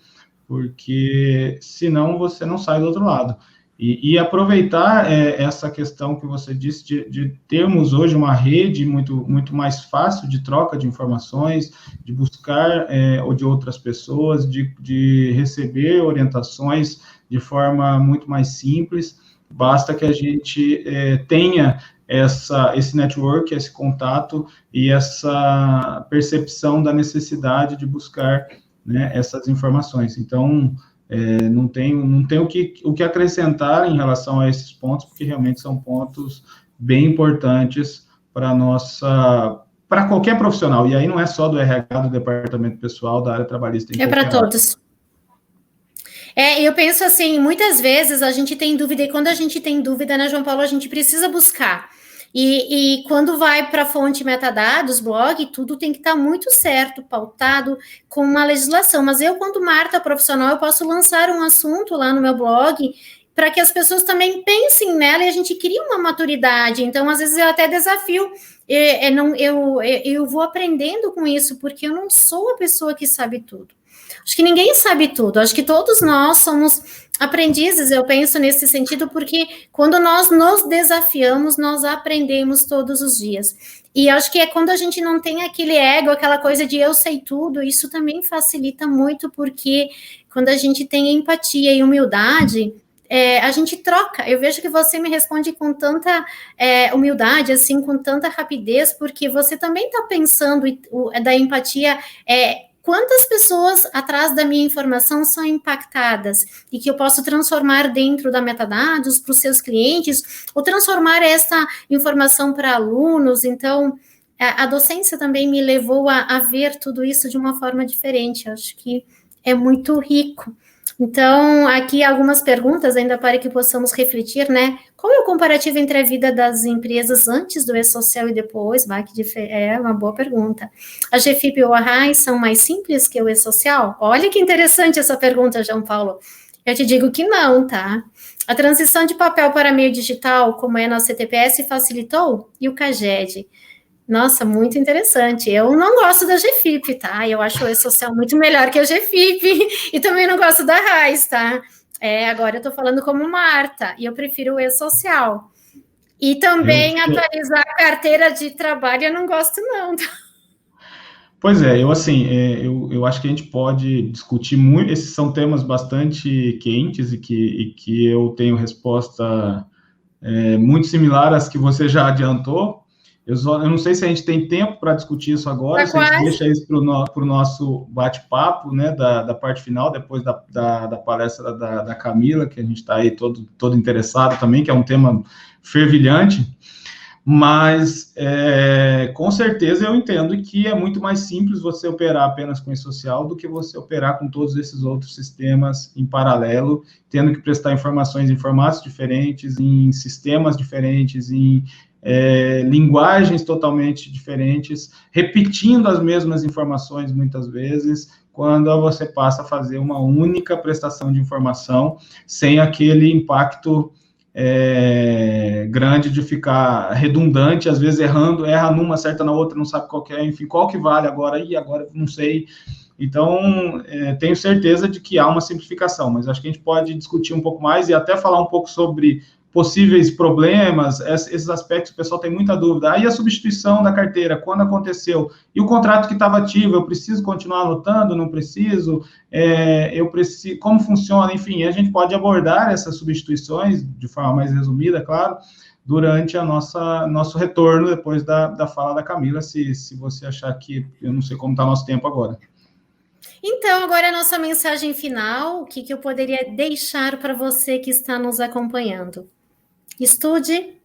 porque senão você não sai do outro lado. E aproveitar essa questão que você disse de termos hoje uma rede muito mais fácil de troca de informações, de buscar ou de outras pessoas, de receber orientações de forma muito mais simples. Basta que a gente tenha esse network, esse contato e essa percepção da necessidade de buscar, né, essas informações. Então, não tem o que acrescentar em relação a esses pontos, porque realmente são pontos bem importantes para qualquer profissional. E aí não é só do RH, do departamento pessoal, da área trabalhista. É para todos. Eu penso assim, muitas vezes a gente tem dúvida, e quando a gente tem dúvida, né, João Paulo, a gente precisa buscar. E quando vai para a fonte metadados, blog, tudo tem que estar muito certo, pautado com uma legislação. Mas eu, quando Marta profissional, eu posso lançar um assunto lá no meu blog para que as pessoas também pensem nela e a gente crie uma maturidade. Então, às vezes, eu até desafio. Eu vou aprendendo com isso, porque eu não sou a pessoa que sabe tudo. Acho que ninguém sabe tudo. Acho que todos nós somos aprendizes, eu penso nesse sentido, porque quando nós nos desafiamos, nós aprendemos todos os dias. E acho que é quando a gente não tem aquele ego, aquela coisa de eu sei tudo, isso também facilita muito, porque quando a gente tem empatia e humildade, a gente troca. Eu vejo que você me responde com tanta humildade, assim, com tanta rapidez, porque você também está pensando da empatia, quantas pessoas atrás da minha informação são impactadas e que eu posso transformar dentro da metadados para os seus clientes, ou transformar essa informação para alunos. Então, a docência também me levou a ver tudo isso de uma forma diferente. Eu acho que é muito rico. Então, aqui algumas perguntas ainda para que possamos refletir, né? Qual é o comparativo entre a vida das empresas antes do E-Social e depois? É uma boa pergunta. A GFIP e o Arraiz são mais simples que o E-Social? Olha que interessante essa pergunta, João Paulo. Eu te digo que não, tá? A transição de papel para meio digital, como é na CTPS, facilitou? E o CAGED? Nossa, muito interessante. Eu não gosto da GFIP, tá? Eu acho o E-Social muito melhor que a GFIP. E também não gosto da Raiz, tá? Agora eu tô falando como Marta. E eu prefiro o E-Social. E também atualizar a carteira de trabalho eu não gosto, não. Pois eu acho que a gente pode discutir muito. Esses são temas bastante quentes e que eu tenho resposta muito similar às que você já adiantou. Eu não sei se a gente tem tempo para discutir isso agora, se a gente deixa isso para o nosso bate-papo, né, da parte final, depois da palestra da Camila, que a gente está aí todo interessado também, que é um tema fervilhante. Mas, com certeza, eu entendo que é muito mais simples você operar apenas com e-social do que você operar com todos esses outros sistemas em paralelo, tendo que prestar informações em formatos diferentes, em sistemas diferentes, em linguagens totalmente diferentes, repetindo as mesmas informações muitas vezes, quando você passa a fazer uma única prestação de informação, sem aquele impacto grande de ficar redundante, às vezes erra numa, acerta na outra, não sabe qual que é, enfim, qual que vale agora, e agora não sei. Então, tenho certeza de que há uma simplificação, mas acho que a gente pode discutir um pouco mais e até falar um pouco sobre possíveis problemas, esses aspectos, o pessoal tem muita dúvida. Aí a substituição da carteira, quando aconteceu? E o contrato que estava ativo, eu preciso continuar anotando, não preciso? Eu preciso, como funciona? Enfim, a gente pode abordar essas substituições de forma mais resumida, claro, durante nosso retorno, depois da fala da Camila, se você achar que, eu não sei como está nosso tempo agora. Então, agora a nossa mensagem final, o que eu poderia deixar para você que está nos acompanhando? Estude,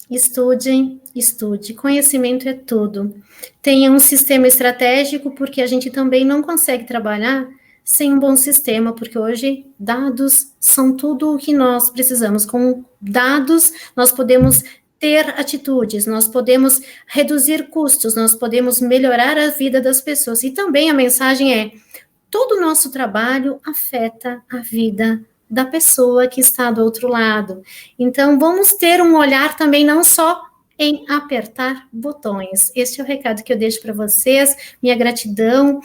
estude, estude. Conhecimento é tudo. Tenha um sistema estratégico, porque a gente também não consegue trabalhar sem um bom sistema, porque hoje dados são tudo o que nós precisamos. Com dados, nós podemos ter atitudes, nós podemos reduzir custos, nós podemos melhorar a vida das pessoas. E também a mensagem é: todo o nosso trabalho afeta a vida da pessoa que está do outro lado. Então, vamos ter um olhar também não só em apertar botões. Este é o recado que eu deixo para vocês. Minha gratidão.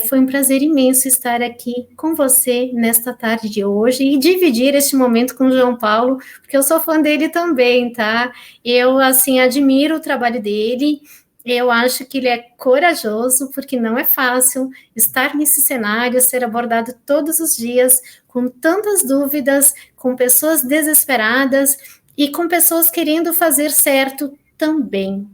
Foi um prazer imenso estar aqui com você nesta tarde de hoje e dividir este momento com o João Paulo, porque eu sou fã dele também, tá? Eu, assim, admiro o trabalho dele. Eu acho que ele é corajoso, porque não é fácil estar nesse cenário, ser abordado todos os dias, com tantas dúvidas, com pessoas desesperadas e com pessoas querendo fazer certo também.